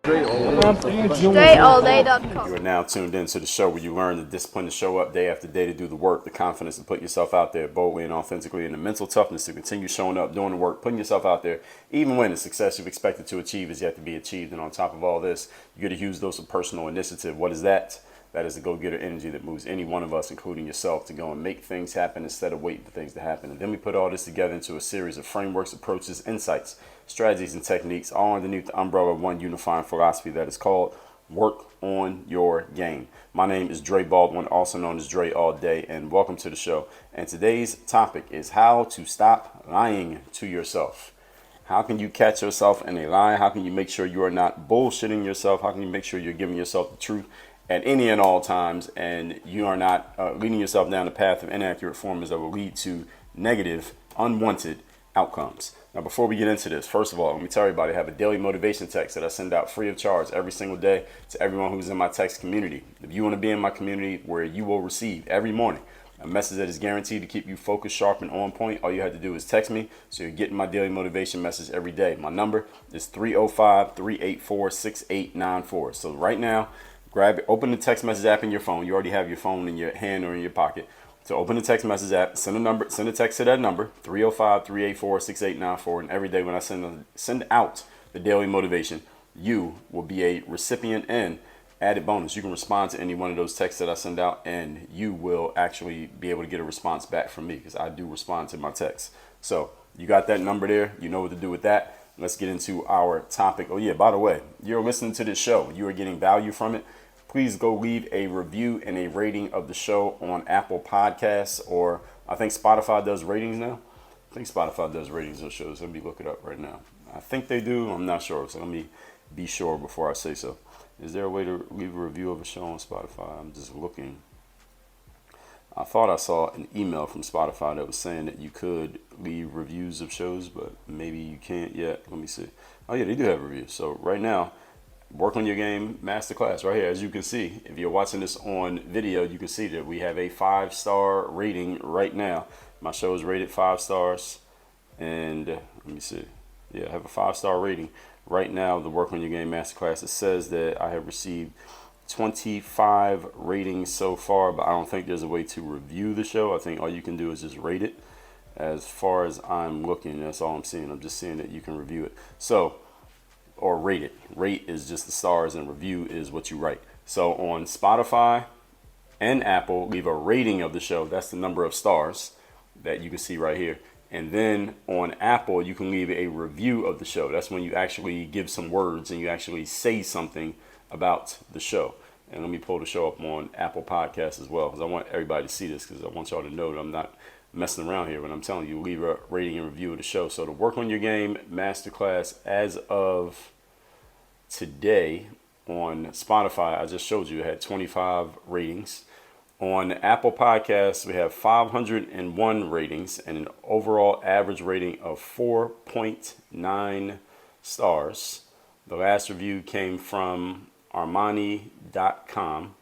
DreAllDay.com. You are now tuned into the show where you learn the discipline to show up day after day to do the work, the confidence to put yourself out there boldly and authentically, and the mental toughness to continue showing up, doing the work, putting yourself out there, even when the success you've expected to achieve is yet to be achieved. And on top of all this, you get a huge dose of personal initiative. What is that? That is the go-getter energy that moves any one of us, including yourself, to go and make things happen instead of waiting for things to happen. And then we put all this together into a series of frameworks, approaches, insights, strategies, and techniques, all underneath the umbrella of one unifying philosophy that is called Work on Your Game. My name is Dre Baldwin, also known as Dre All Day, and welcome to the show. And today's topic is how to stop lying to yourself. How can you catch yourself in a lie? How can you make sure you are not bullshitting yourself? How can you make sure you're giving yourself the truth at any and all times, and you are not leading yourself down the path of inaccurate formulas that will lead to negative, unwanted outcomes? Now, before we get into this, first of all, let me tell everybody I have a daily motivation text that I send out free of charge every single day to everyone who's in my text community. If you want to be in my community where you will receive every morning a message that is guaranteed to keep you focused, sharp, and on point, all you have to do is text me so you're getting my daily motivation message every day. My number is 305-384-6894. So right now, open the text message app in your phone. You already have your phone in your hand or in your pocket. So open the text message app, send a text to that number, 305-384-6894. And every day when I send out the daily motivation, you will be a recipient and added bonus. You can respond to any one of those texts that I send out, and you will actually be able to get a response back from me because I do respond to my texts. So you got that number there. You know what to do with that. Let's get into our topic. Oh yeah, by the way, you're listening to this show. You are getting value from it. Please go leave a review and a rating of the show on Apple Podcasts, or I think Spotify does ratings now. I think Spotify does ratings of shows. Let me look it up right now. I think they do. I'm not sure. So let me be sure before I say so. Is there a way to leave a review of a show on Spotify? I'm just looking. I thought I saw an email from Spotify that was saying that you could leave reviews of shows, but maybe you can't yet. Let me see. Oh yeah, they do have reviews. So right now, Work on Your Game Masterclass right here. As you can see, if you're watching this on video, you can see that we have a 5-star rating right now. My show is rated 5 stars, and let me see. Yeah, I have a 5-star rating right now. The Work on Your Game Masterclass. It says that I have received 25 ratings so far, but I don't think there's a way to review the show. I think all you can do is just rate it. As far as I'm looking, that's all I'm seeing. I'm just seeing that you can review it. So, or rate it. Rate is just the stars and review is what you write. So on Spotify and Apple, leave a rating of the show. That's the number of stars that you can see right here. And then on Apple, you can leave a review of the show. That's when you actually give some words and you actually say something about the show. And let me pull the show up on Apple Podcasts as well, because I want everybody to see this, because I want y'all to know that I'm not messing around here when I'm telling you leave a rating and review of the show. So the Work on Your Game Masterclass, as of today on Spotify, I just showed you, it had 25 ratings. On Apple Podcasts, we have 501 ratings and an overall average rating of 4.9 stars. The last review came from Armani.com.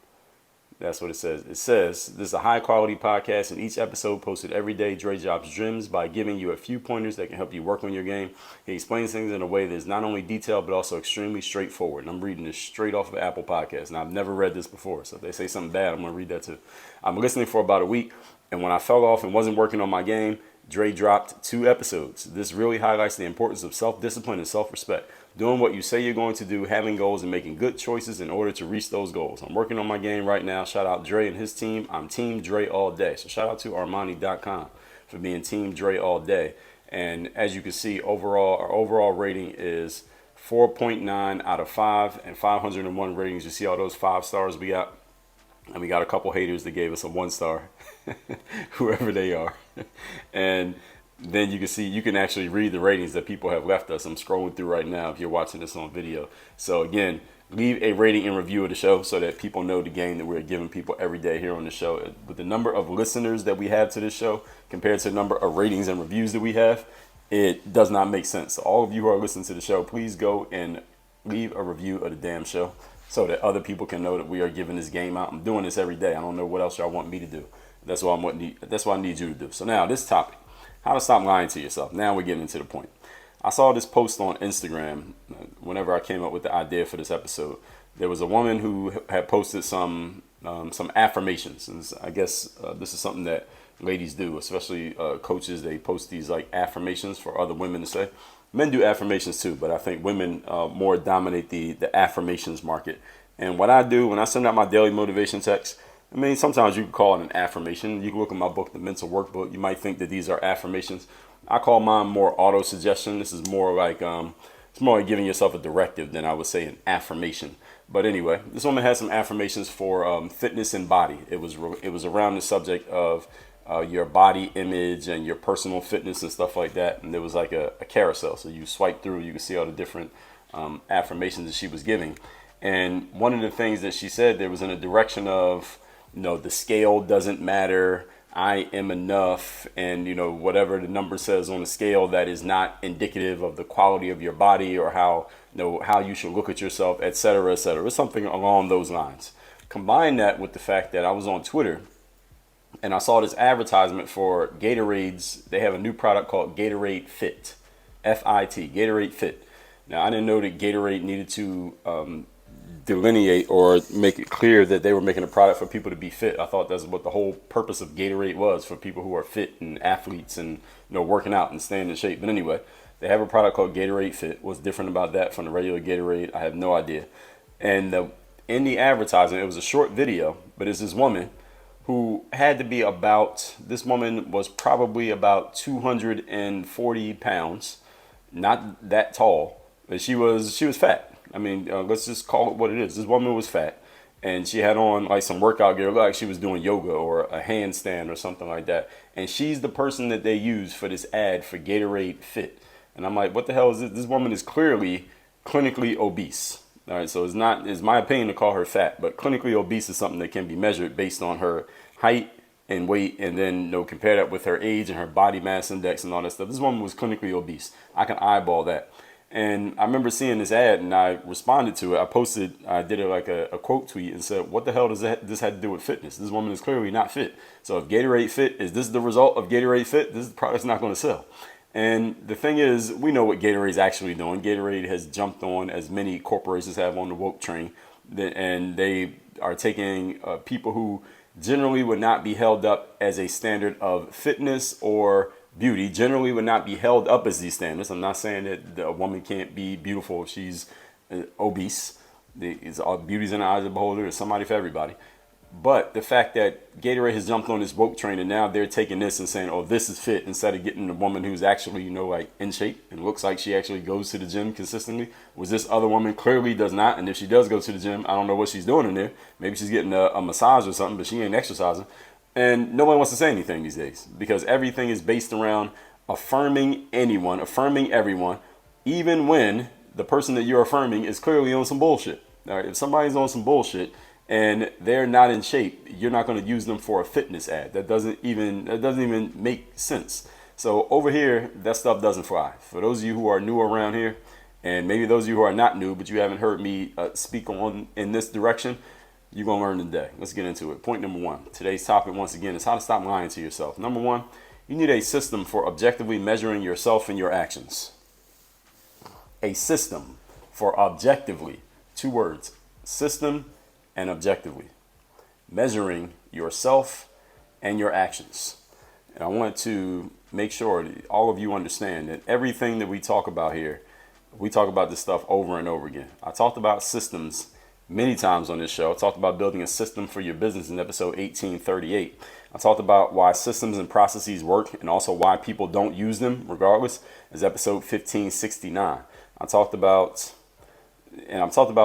That's what it says. It says, this is a high quality podcast, and each episode posted every day. Dre drops gems by giving you a few pointers that can help you work on your game. He explains things in a way that is not only detailed, but also extremely straightforward. And I'm reading this straight off of Apple Podcasts. And I've never read this before. So if they say something bad, I'm going to read that too. I'm listening for about a week. And when I fell off and wasn't working on my game, Dre dropped 2 episodes. This really highlights the importance of self-discipline and self-respect. Doing what you say you're going to do, having goals, and making good choices in order to reach those goals. I'm working on my game right now. Shout out Dre and his team. I'm Team Dre all day. So shout out to Armani.com for being Team Dre all day. And as you can see, our overall rating is 4.9 out of 5 and 501 ratings. You see all those 5 stars we got? And we got a couple haters that gave us a 1 star, whoever they are. And then you can see, you can actually read the ratings that people have left us. I'm scrolling through right now if you're watching this on video. So again, leave a rating and review of the show so that people know the game that we're giving people every day here on the show. With the number of listeners that we have to this show compared to the number of ratings and reviews that we have, it does not make sense. So all of you who are listening to the show, please go and leave a review of the damn show so that other people can know that we are giving this game out. I'm doing this every day. I don't know what else y'all want me to do. That's what I need you to do. So now this topic. How to stop lying to yourself. Now we're getting into the point. I saw this post on Instagram whenever I came up with the idea for this episode. There was a woman who had posted some affirmations, and I guess this is something that ladies do, especially coaches. They post these like affirmations for other women to say. Men do affirmations too, but I think women more dominate the affirmations market. And what I do when I send out my daily motivation text, I mean, sometimes you can call it an affirmation. You can look at my book, The Mental Workbook. You might think that these are affirmations. I call mine more auto suggestion. This is more like it's more like giving yourself a directive than I would say an affirmation. But anyway, this woman had some affirmations for fitness and body. It was around the subject of your body image and your personal fitness and stuff like that. And there was like a carousel. So you swipe through, you can see all the different affirmations that she was giving. And one of the things that she said there was in a direction of, the scale doesn't matter. I am enough. And, whatever the number says on the scale, that is not indicative of the quality of your body or how you should look at yourself, et cetera, et cetera. It's something along those lines. Combine that with the fact that I was on Twitter and I saw this advertisement for Gatorade's. They have a new product called Gatorade Fit, F-I-T, Gatorade Fit. Now, I didn't know that Gatorade needed to delineate or make it clear that they were making a product for people to be fit. I thought that's what the whole purpose of Gatorade was, for people who are fit and athletes and working out and staying in shape. But anyway, they have a product called Gatorade Fit. What's different about that from the regular Gatorade? I have no idea. And in the advertisement, it was a short video, but it's this woman who had to be this woman was probably about 240 pounds, not that tall, but she was fat. I mean, let's just call it what it is. This woman was fat, and she had on like some workout gear, like she was doing yoga or a handstand or something like that. And she's the person that they use for this ad for Gatorade Fit. And I'm like, what the hell is this? This woman is clearly clinically obese. All right, so it's my opinion to call her fat, but clinically obese is something that can be measured based on her height and weight, and then compare that with her age and her body mass index and all that stuff. This woman was clinically obese. I can eyeball that. And I remember seeing this ad and I responded to it. I did it like a quote tweet and said, what the hell does this have to do with fitness? This woman is clearly not fit. So if Gatorade Fit, is this the result of Gatorade Fit? This product's not going to sell. And the thing is, we know what Gatorade's actually doing. Gatorade has jumped on, as many corporations have, on the woke train. And they are taking people who generally would not be held up as a standard of fitness or beauty, generally would not be held up as these standards. I'm not saying that a woman can't be beautiful if she's obese. Beauty's in the eyes of the beholder. There's somebody for everybody. But the fact that Gatorade has jumped on this woke train and now they're taking this and saying, oh, this is fit, instead of getting the woman who's actually, like in shape and looks like she actually goes to the gym consistently. Was this other woman clearly does not. And if she does go to the gym, I don't know what she's doing in there. Maybe she's getting a massage or something, but she ain't exercising. And nobody wants to say anything these days because everything is based around affirming anyone, affirming everyone, even when the person that you're affirming is clearly on some bullshit. All right, if somebody's on some bullshit and they're not in shape, you're not going to use them for a fitness ad. That doesn't even make sense. So over here, that stuff doesn't fly. For those of you who are new around here, and maybe those of you who are not new, but you haven't heard me speak on in this direction, you're going to learn today. Let's get into it. Point number one. Today's topic, once again, is how to stop lying to yourself. Number one, you need a system for objectively measuring yourself and your actions. A system for objectively, two words, system and objectively, measuring yourself and your actions. And I want to make sure that all of you understand that everything that we talk about here, we talk about this stuff over and over again. I talked about systems many times on this show. I talked about building a system for your business in episode 1838. I talked about why systems and processes work and also why people don't use them regardless, as episode 1569. I've talked about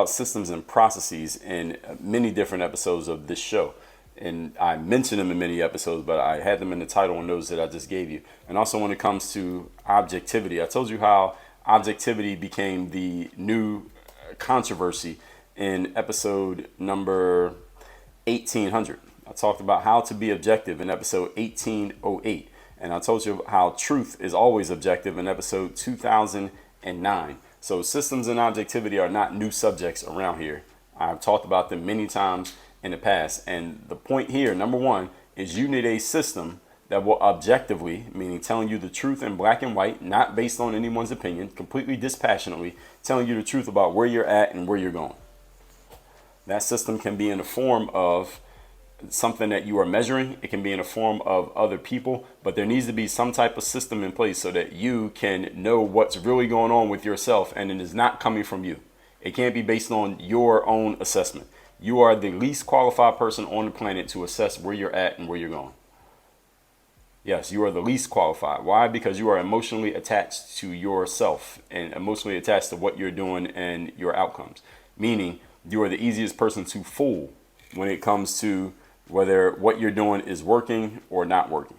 systems and processes in many different episodes of this show. And I mentioned them in many episodes, but I had them in the title and those that I just gave you. And also when it comes to objectivity, I told you how objectivity became the new controversy in episode number 1800. I talked about how to be objective in episode 1808. And I told you how truth is always objective in episode 2009. So systems and objectivity are not new subjects around here. I've talked about them many times in the past. And the point here, number one, is you need a system that will objectively, meaning telling you the truth in black and white, not based on anyone's opinion, completely dispassionately, telling you the truth about where you're at and where you're going. That system can be in the form of something that you are measuring. It can be in the form of other people, but there needs to be some type of system in place so that you can know what's really going on with yourself, and it is not coming from you. It can't be based on your own assessment. You are the least qualified person on the planet to assess where you're at and where you're going. Yes, you are the least qualified. Why? Because you are emotionally attached to yourself and emotionally attached to what you're doing and your outcomes. Meaning, you are the easiest person to fool when it comes to whether what you're doing is working or not working.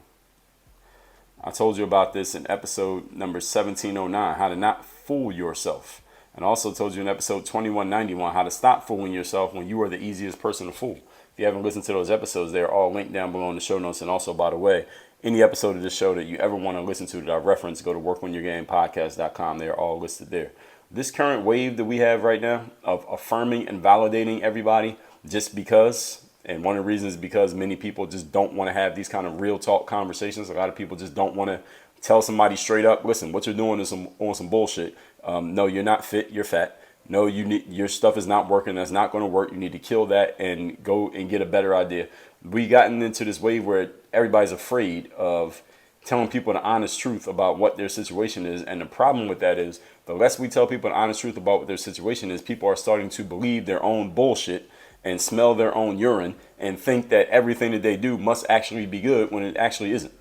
I told you about this in episode number 1709, how to not fool yourself. And also told you in episode 2191 how to stop fooling yourself when you are the easiest person to fool. If you haven't listened to those episodes, they're all linked down below in the show notes. And also, by the way, any episode of this show that you ever want to listen to that I reference, go to workonyourgamepodcast.com. They're all listed there. This current wave that we have right now of affirming and validating everybody just because, and one of the reasons is because many people just don't want to have these kind of real talk conversations. A lot of people just don't want to tell somebody straight up, listen, what you're doing is on some bullshit. No, you're not fit, you're fat. No, your stuff is not working. That's not going to work. You need to kill that and go and get a better idea. We gotten into this wave where everybody's afraid of telling people the honest truth about what their situation is. And the problem with that is the less we tell people the honest truth about what their situation is, people are starting to believe their own bullshit and smell their own urine and think that everything that they do must actually be good when it actually isn't.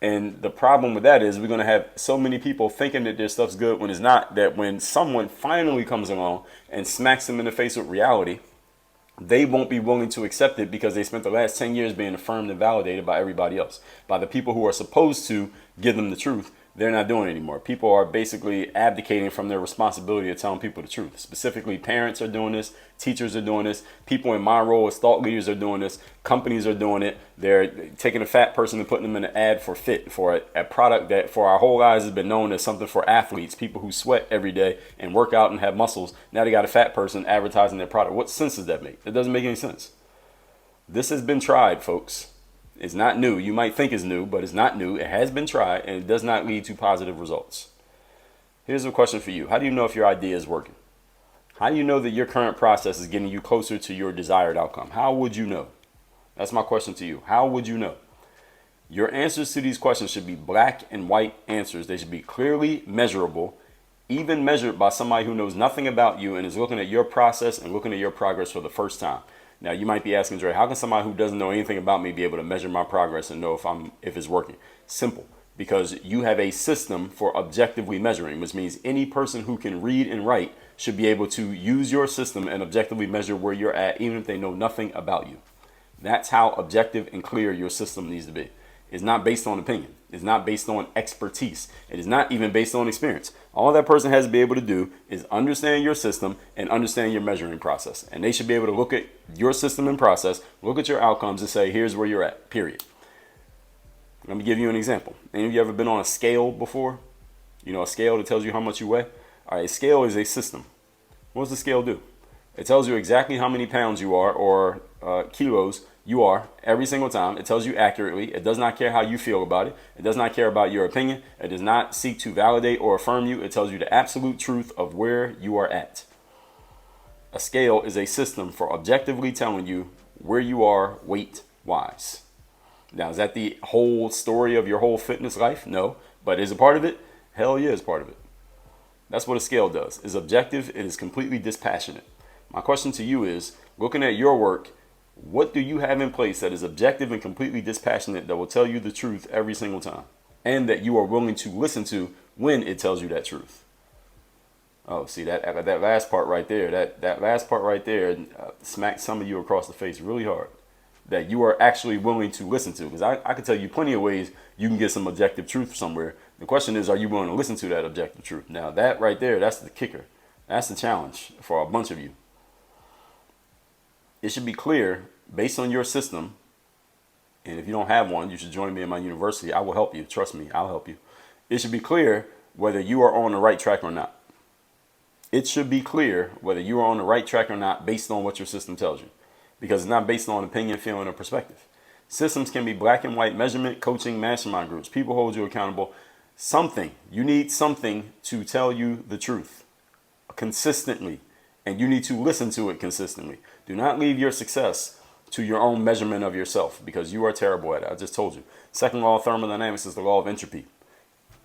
And the problem with that is we're going to have so many people thinking that their stuff's good when it's not, that when someone finally comes along and smacks them in the face with reality, they won't be willing to accept it because they spent the last 10 years being affirmed and validated by everybody else, by the people who are supposed to give them the truth. They're not doing it anymore. People are basically abdicating from their responsibility of telling people the truth. Specifically, parents are doing this, teachers are doing this, people in my role as thought leaders are doing this, companies are doing it. They're taking a fat person and putting them in an ad for fit, for a product that for our whole lives has been known as something for athletes, people who sweat every day and work out and have muscles. Now they got a fat person advertising their product. What sense does that make? It doesn't make any sense. This has been tried, folks. It's not new. You might think it's new, but it's not new. It has been tried, and it does not lead to positive results. Here's a question for you. How do you know if your idea is working? How do you know that your current process is getting you closer to your desired outcome? How would you know? That's my question to you. How would you know? Your answers to these questions should be black and white answers. They should be clearly measurable, even measured by somebody who knows nothing about you and is looking at your process and looking at your progress for the first time. Now, you might be asking, Dre, how can somebody who doesn't know anything about me be able to measure my progress and know if it's working? Simple, because you have a system for objectively measuring, which means any person who can read and write should be able to use your system and objectively measure where you're at, even if they know nothing about you. That's how objective and clear your system needs to be. It's not based on opinion. It's not based on expertise. It is not even based on experience. All that person has to be able to do is understand your system and understand your measuring process. And they should be able to look at your system and process, look at your outcomes and say, here's where you're at, period. Let me give you an example. Any of you ever been on a scale before? You know, a scale that tells you how much you weigh? All right, a scale is a system. What does the scale do? It tells you exactly how many pounds you are or kilos you are every single time. It tells you accurately. It does not care how you feel about it. It does not care about your opinion. It does not seek to validate or affirm you. It tells you the absolute truth of where you are at. A scale is a system for objectively telling you where you are weight-wise. Now, is that the whole story of your whole fitness life? No. But is it part of it? Hell yeah, it's part of it. That's what a scale does. It's objective. It is completely dispassionate. My question to you is, looking at your work, what do you have in place that is objective and completely dispassionate that will tell you the truth every single time? And that you are willing to listen to when it tells you that truth? Oh, see, that last part right there, that last part right there smacked some of you across the face really hard. That you are actually willing to listen to. Because I can tell you plenty of ways you can get some objective truth somewhere. The question is, are you willing to listen to that objective truth? Now, that right there, that's the kicker. That's the challenge for a bunch of you. It should be clear based on your system. And if you don't have one, you should join me in my university. I will help you. Trust me, I'll help you. It should be clear whether you are on the right track or not. It should be clear whether you are on the right track or not based on what your system tells you. Because it's not based on opinion, feeling, or perspective. Systems can be black and white measurement, coaching, mastermind groups. People hold you accountable. Something. You need something to tell you the truth consistently, and you need to listen to it consistently. Do not leave your success to your own measurement of yourself, because you are terrible at it. I just told you. Second law of thermodynamics is the law of entropy.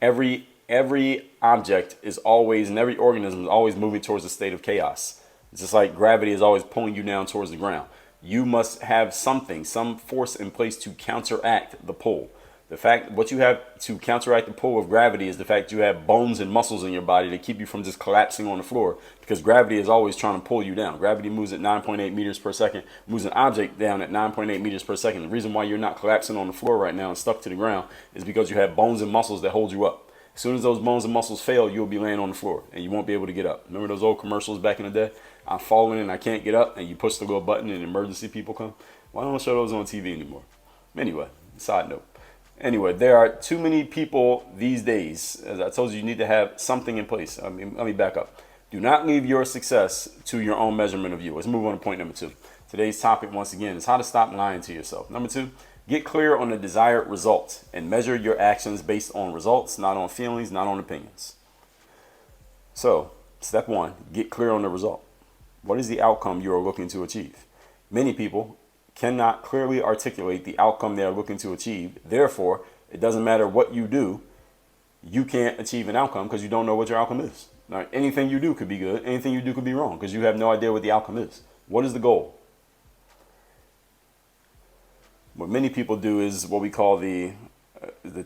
Every object is always, and every organism is always moving towards a state of chaos. It's just like gravity is always pulling you down towards the ground. You must have something, some force in place to counteract the pull. What you have to counteract the pull of gravity is the fact you have bones and muscles in your body to keep you from just collapsing on the floor, because gravity is always trying to pull you down. Gravity moves at 9.8 meters per second, moves an object down at 9.8 meters per second. The reason why you're not collapsing on the floor right now and stuck to the ground is because you have bones and muscles that hold you up. As soon as those bones and muscles fail, you'll be laying on the floor and you won't be able to get up. Remember those old commercials back in the day? I'm falling and I can't get up, and you push the little button and emergency people come. Why don't I show those on TV anymore? Anyway, side note. Anyway, there are too many people these days. As I told you, you need to have something in place. Let me back up. Do not leave your success to your own measurement of you. Let's move on to point number 2. Today's topic, once again, is how to stop lying to yourself. Number 2, get clear on the desired result and measure your actions based on results, not on feelings, not on opinions. So, step 1, get clear on the result. What is the outcome you are looking to achieve? Many people cannot clearly articulate the outcome they are looking to achieve. Therefore, it doesn't matter what you do, you can't achieve an outcome because you don't know what your outcome is. Now, anything you do could be good, anything you do could be wrong because you have no idea what the outcome is. What is the goal? What many people do is what we call the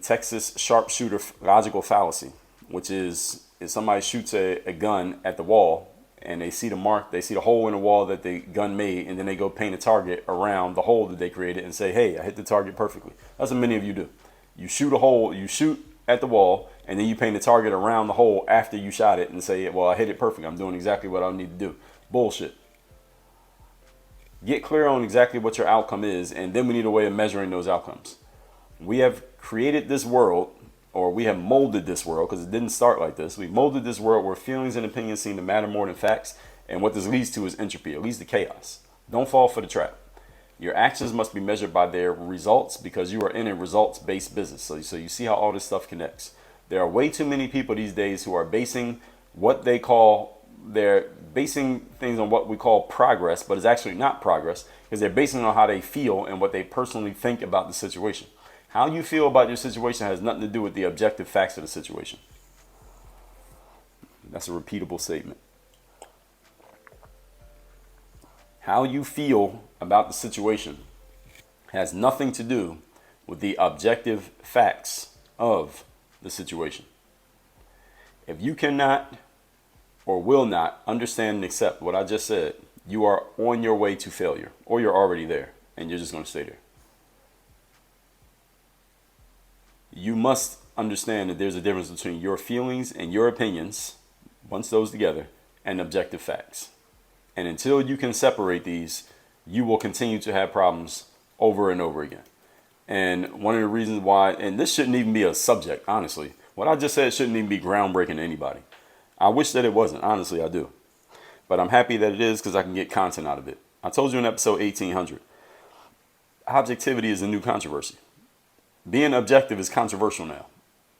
Texas sharpshooter logical fallacy, which is if somebody shoots a gun at the wall and they see the mark, they see the hole in the wall that the gun made, and then they go paint a target around the hole that they created and say, hey, I hit the target perfectly. That's what many of you do. You shoot a hole, you shoot at the wall, and then you paint a target around the hole after you shot it and say, well, I hit it perfect. I'm doing exactly what I need to do. Bullshit. Get clear on exactly what your outcome is, and then we need a way of measuring those outcomes. We have created this world, or we have molded this world, because it didn't start like this. We molded this world where feelings and opinions seem to matter more than facts, and what this leads to is entropy. It leads to chaos. Don't fall for the trap. Your actions must be measured by their results because you are in a results-based business. So you see how all this stuff connects. There are way too many people these days who are basing they're basing things on what we call progress, but it's actually not progress because they're basing it on how they feel and what they personally think about the situation. How you feel about your situation has nothing to do with the objective facts of the situation. That's a repeatable statement. How you feel about the situation has nothing to do with the objective facts of the situation. If you cannot or will not understand and accept what I just said, you are on your way to failure, or you're already there and you're just going to stay there. You must understand that there's a difference between your feelings and your opinions, once those together, and objective facts. And until you can separate these, you will continue to have problems over and over again. And one of the reasons why, and this shouldn't even be a subject, honestly. What I just said shouldn't even be groundbreaking to anybody. I wish that it wasn't, honestly, I do. But I'm happy that it is because I can get content out of it. I told you in episode 1800, objectivity is a new controversy. Being objective is controversial now.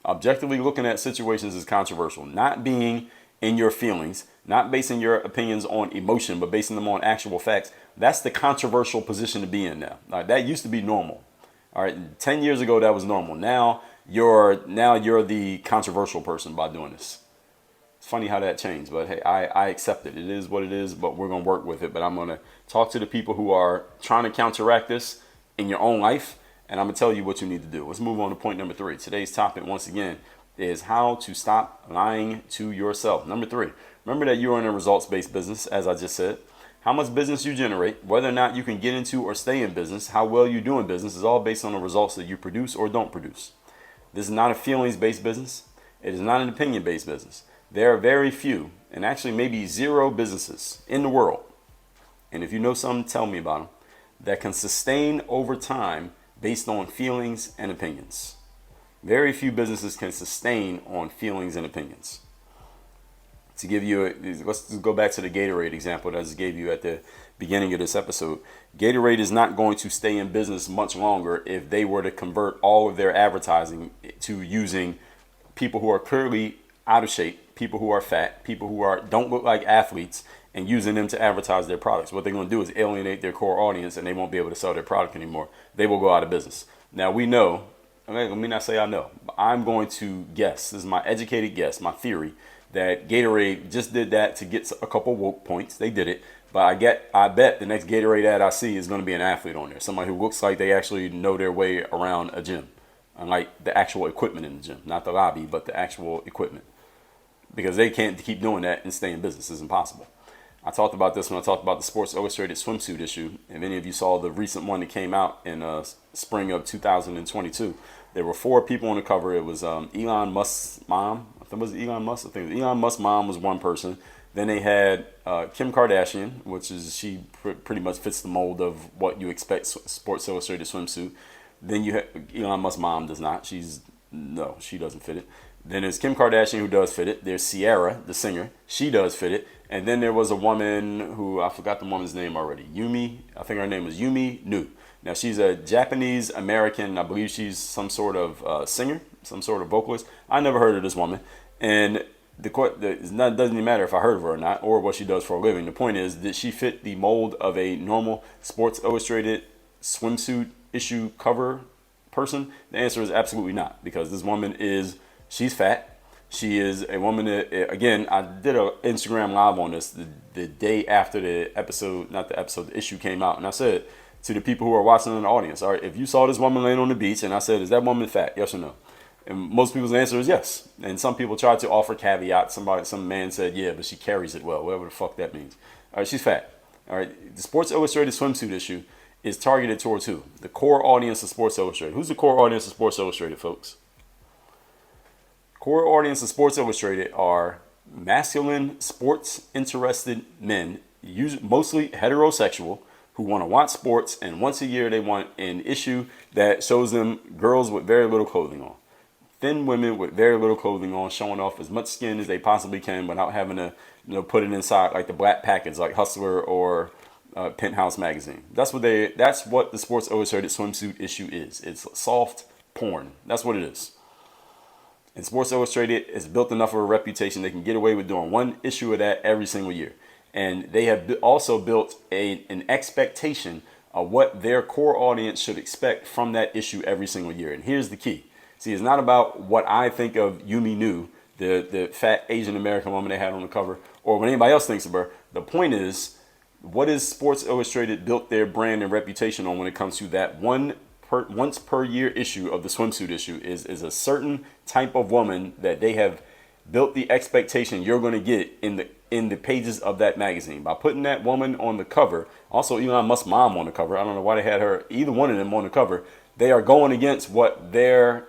Objectively looking at situations is controversial. Not being in your feelings, not basing your opinions on emotion, but basing them on actual facts. That's the controversial position to be in now. All right, that used to be normal. All right, 10 years ago that was normal. Now you're the controversial person by doing this. It's funny how that changed, but hey, I accept it. It is what it is, but we're going to work with it. But I'm going to talk to the people who are trying to counteract this in your own life. And I'm going to tell you what you need to do. Let's move on to point number 3. Today's topic, once again, is how to stop lying to yourself. Number 3, remember that you're in a results-based business, as I just said. How much business you generate, whether or not you can get into or stay in business, how well you do in business is all based on the results that you produce or don't produce. This is not a feelings-based business. It is not an opinion-based business. There are very few, and actually maybe 0 businesses in the world, and if you know some, tell me about them, that can sustain over time based on feelings and opinions. Very few businesses can sustain on feelings and opinions. To give you let's just go back to the Gatorade example that I just gave you at the beginning of this episode. Gatorade is not going to stay in business much longer if they were to convert all of their advertising to using people who are clearly out of shape, people who are fat, people who don't look like athletes, and using them to advertise their products. What they're going to do is alienate their core audience, and they won't be able to sell their product anymore. They will go out of business. Now, we know, let me not say I know, but I'm going to guess, this is my educated guess, my theory, that Gatorade just did that to get a couple woke points. They did it. But I bet the next Gatorade ad I see is going to be an athlete on there. Somebody who looks like they actually know their way around a gym. Unlike the actual equipment in the gym. Not the lobby, but the actual equipment. Because they can't keep doing that and stay in business. It's impossible. I talked about this when I talked about the Sports Illustrated swimsuit issue. If any of you saw the recent one that came out in spring of 2022, there were 4 people on the cover. It was Elon Musk's mom. Was it Elon Musk? I think Elon Musk's mom was one person. Then they had Kim Kardashian, which is she pretty much fits the mold of what you expect Sports Illustrated swimsuit. Then you have Elon Musk's mom does not. She doesn't fit it. Then there's Kim Kardashian who does fit it. There's Ciara, the singer. She does fit it. And then there was a woman who I forgot the woman's name already. Yumi. I think her name was Yumi Nu. Now she's a Japanese American. I believe she's some sort of singer, some sort of vocalist. I never heard of this woman. And it doesn't even matter if I heard of her or not, or what she does for a living. The point is, did she fit the mold of a normal Sports Illustrated swimsuit issue cover person? The answer is absolutely not, because this woman she's fat. She is a woman that, again, I did an Instagram live on this the day after the issue came out. And I said to the people who are watching in the audience, all right, if you saw this woman laying on the beach, and I said, is that woman fat? Yes or no? And most people's answer is yes. And some people tried to offer caveats. Some man said, yeah, but she carries it well, whatever the fuck that means. All right, she's fat. All right, the Sports Illustrated swimsuit issue is targeted towards who? The core audience of Sports Illustrated. Who's the core audience of Sports Illustrated, folks? Core audience of Sports Illustrated are masculine, sports-interested men, mostly heterosexual, who want to watch sports, and once a year they want an issue that shows them girls with very little clothing on. Thin women with very little clothing on, showing off as much skin as they possibly can without having to, put it inside like the black package, like Hustler or Penthouse magazine. That's what the Sports Illustrated swimsuit issue is. It's soft porn. That's what it is. And Sports Illustrated has built enough of a reputation they can get away with doing one issue of that every single year. And they have also built an expectation of what their core audience should expect from that issue every single year. And here's the key. See, it's not about what I think of Yumi Nu, the fat Asian American woman they had on the cover, or what anybody else thinks of her. The point is, what is Sports Illustrated built their brand and reputation on when it comes to that once per year issue of the swimsuit issue is a certain type of woman that they have built the expectation you're going to get in the pages of that magazine. By putting that woman on the cover, also Elon Musk's mom on the cover, I don't know why they had her, either one of them on the cover, they are going against what their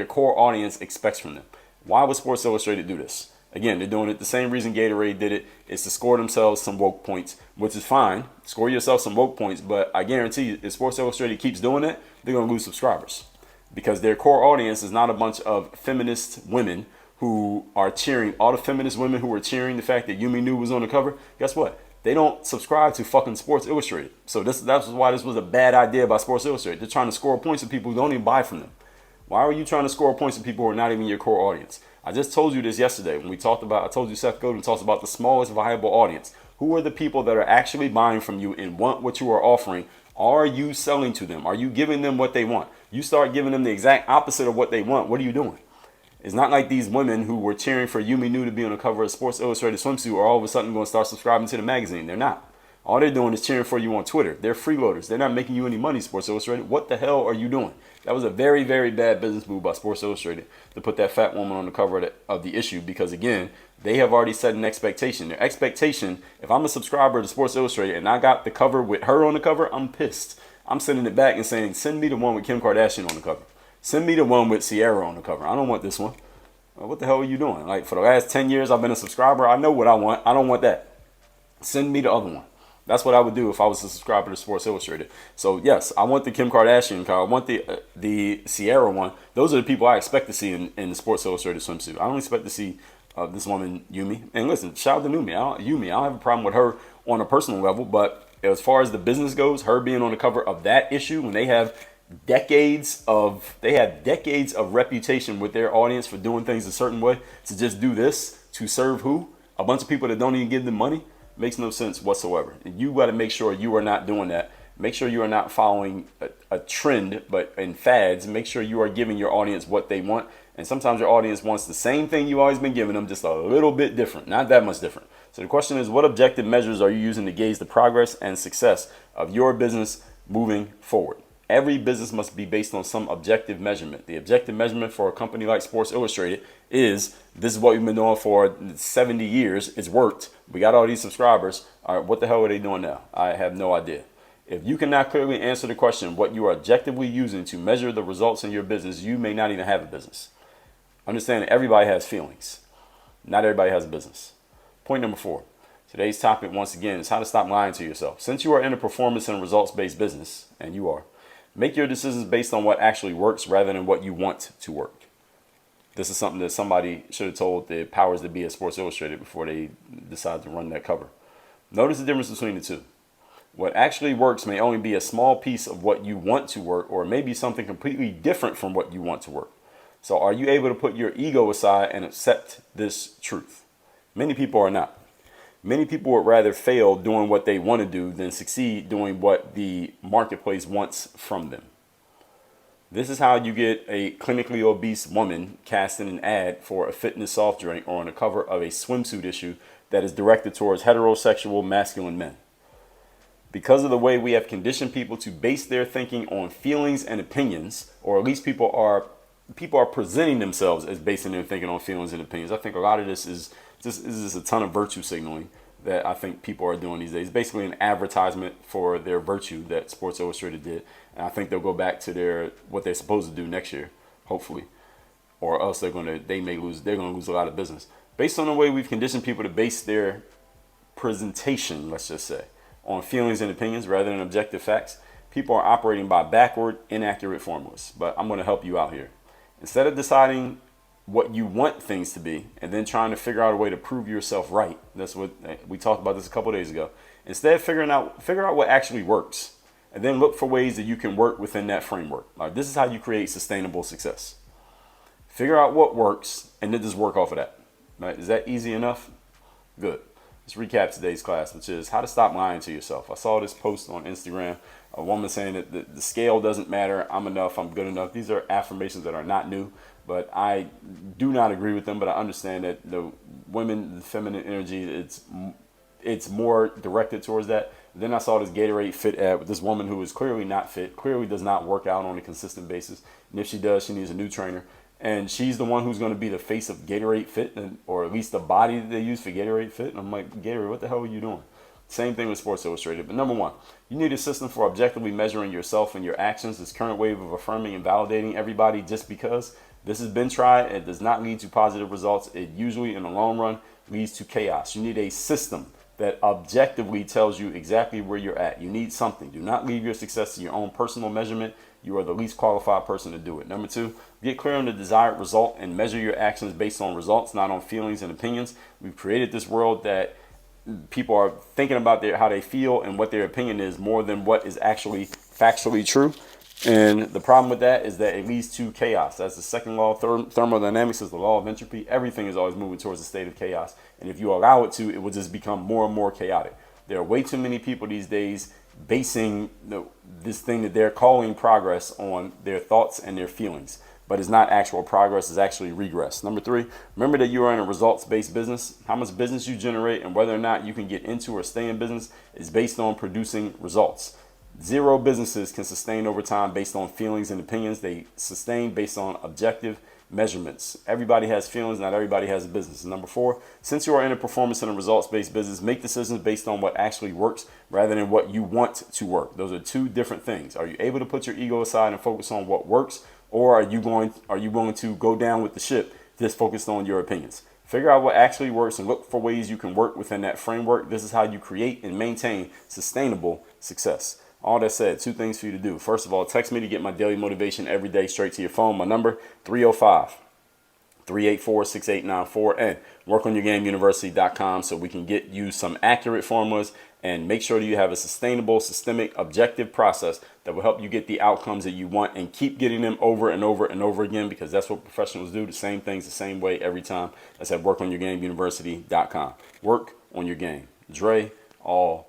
core audience expects from them. Why would Sports Illustrated do this? Again, they're doing it the same reason Gatorade did it. It's to score themselves some woke points, which is fine. Score yourself some woke points, but I guarantee you, if Sports Illustrated keeps doing it, they're going to lose subscribers. Because their core audience is not a bunch of feminist women who are cheering, all the feminist women who were cheering the fact that Yumi Nu was on the cover. Guess what? They don't subscribe to fucking Sports Illustrated. So that's why this was a bad idea by Sports Illustrated. They're trying to score points with people who don't even buy from them. Why are you trying to score points with people who are not even your core audience? I just told you this yesterday when I told you Seth Godin talks about the smallest viable audience. Who are the people that are actually buying from you and want what you are offering? Are you selling to them? Are you giving them what they want? You start giving them the exact opposite of what they want. What are you doing? It's not like these women who were cheering for Yumi Nu to be on the cover of Sports Illustrated swimsuit are all of a sudden going to start subscribing to the magazine. They're not. All they're doing is cheering for you on Twitter. They're freeloaders. They're not making you any money, Sports Illustrated. What the hell are you doing? That was a very, very bad business move by Sports Illustrated to put that fat woman on the cover of the issue because, again, they have already set an expectation. Their expectation, if I'm a subscriber to Sports Illustrated and I got the cover with her on the cover, I'm pissed. I'm sending it back and saying, send me the one with Kim Kardashian on the cover. Send me the one with Ciara on the cover. I don't want this one. What the hell are you doing? Like, for the last 10 years I've been a subscriber. I know what I want. I don't want that. Send me the other one. That's what I would do if I was a subscriber to Sports Illustrated. So, yes, I want the Kim Kardashian car. I want the Ciara one. Those are the people I expect to see in the Sports Illustrated swimsuit. I don't expect to see this woman, Yumi. And listen, shout out to Yumi. I don't have a problem with her on a personal level, but as far as the business goes, her being on the cover of that issue when they have decades of reputation with their audience for doing things a certain way, to just do this to serve who? A bunch of people that don't even give them money? Makes no sense whatsoever. And you got to make sure you are not doing that. Make sure you are not following a trend, but in fads. Make sure you are giving your audience what they want. And sometimes your audience wants the same thing you've always been giving them, just a little bit different, not that much different. So the question is, what objective measures are you using to gauge the progress and success of your business moving forward? Every business must be based on some objective measurement. The objective measurement for a company like Sports Illustrated is, this is what we've been doing for 70 years. It's worked. We got all these subscribers. All right, what the hell are they doing now? I have no idea. If you cannot clearly answer the question, what you are objectively using to measure the results in your business, you may not even have a business. Understand that everybody has feelings. Not everybody has a business. Point number 4. Today's topic, once again, is how to stop lying to yourself. Since you are in a performance and results-based business, and you are, make your decisions based on what actually works rather than what you want to work. This is something that somebody should have told the powers that be at Sports Illustrated before they decided to run that cover. Notice the difference between the two. What actually works may only be a small piece of what you want to work, or maybe something completely different from what you want to work. So are you able to put your ego aside and accept this truth? Many people are not. Many people would rather fail doing what they want to do than succeed doing what the marketplace wants from them. This is how you get a clinically obese woman cast in an ad for a fitness soft drink or on the cover of a swimsuit issue that is directed towards heterosexual masculine men. Because of the way we have conditioned people to base their thinking on feelings and opinions, or at least people are presenting themselves as basing their thinking on feelings and opinions. I think a lot of this is just a ton of virtue signaling that I think people are doing these days. Basically an advertisement for their virtue that Sports Illustrated did. And I think they'll go back to what they're supposed to do next year, hopefully. Or else they're gonna lose a lot of business. Based on the way we've conditioned people to base their presentation, let's just say, on feelings and opinions rather than objective facts, people are operating by backward, inaccurate formulas. But I'm going to help you out here. Instead of deciding what you want things to be and then trying to figure out a way to prove yourself right, that's what we talked about this a couple days ago. Instead, figure out what actually works, and then look for ways that you can work within that framework. This is how you create sustainable success. Figure out what works and then just work off of that. Right? Is that easy enough? Good. Let's recap today's class, which is how to stop lying to yourself. I saw this post on Instagram, a woman saying that the scale doesn't matter, I'm enough, I'm good enough. These are affirmations that are not new, but I do not agree with them. But I understand that the women, the feminine energy, it's more directed towards that. Then I saw this Gatorade Fit ad with this woman who is clearly not fit, clearly does not work out on a consistent basis. And if she does, she needs a new trainer. And she's the one who's going to be the face of Gatorade Fit, or at least the body that they use for Gatorade Fit. And I'm like, Gatorade, what the hell are you doing? Same thing with Sports Illustrated. But number 1, you need a system for objectively measuring yourself and your actions. This current wave of affirming and validating everybody just because this has been tried, it does not lead to positive results. It usually, in the long run, leads to chaos. You need a system that objectively tells you exactly where you're at. You need something. Do not leave your success to your own personal measurement. You are the least qualified person to do it. Number 2, get clear on the desired result and measure your actions based on results, not on feelings and opinions. We've created this world that people are thinking about how they feel and what their opinion is more than what is actually factually true. And the problem with that is that it leads to chaos. That's the second law of thermodynamics, is the law of entropy. Everything is always moving towards a state of chaos. And if you allow it to, it will just become more and more chaotic. There are way too many people these days basing this thing that they're calling progress on their thoughts and their feelings. But it's not actual progress, it's actually regress. Number 3, remember that you are in a results-based business. How much business you generate and whether or not you can get into or stay in business is based on producing results. 0 businesses can sustain over time based on feelings and opinions. They sustain based on objective measurements. Everybody has feelings, not everybody has a business. Number 4, since you are in a performance and a results-based business, make decisions based on what actually works rather than what you want to work. Those are 2 different things. Are you able to put your ego aside and focus on what works, or are you willing to go down with the ship just focused on your opinions? Figure out what actually works and look for ways you can work within that framework. This is how you create and maintain sustainable success. All that said, 2 things for you to do. First of all, text me to get my daily motivation every day straight to your phone. My number, 305 384-6894, and workonyourgameuniversity.com so we can get you some accurate formulas and make sure that you have a sustainable, systemic, objective process that will help you get the outcomes that you want and keep getting them over and over and over again, because that's what professionals do, the same things the same way every time. That's at workonyourgameuniversity.com. Work on your game. Dre, all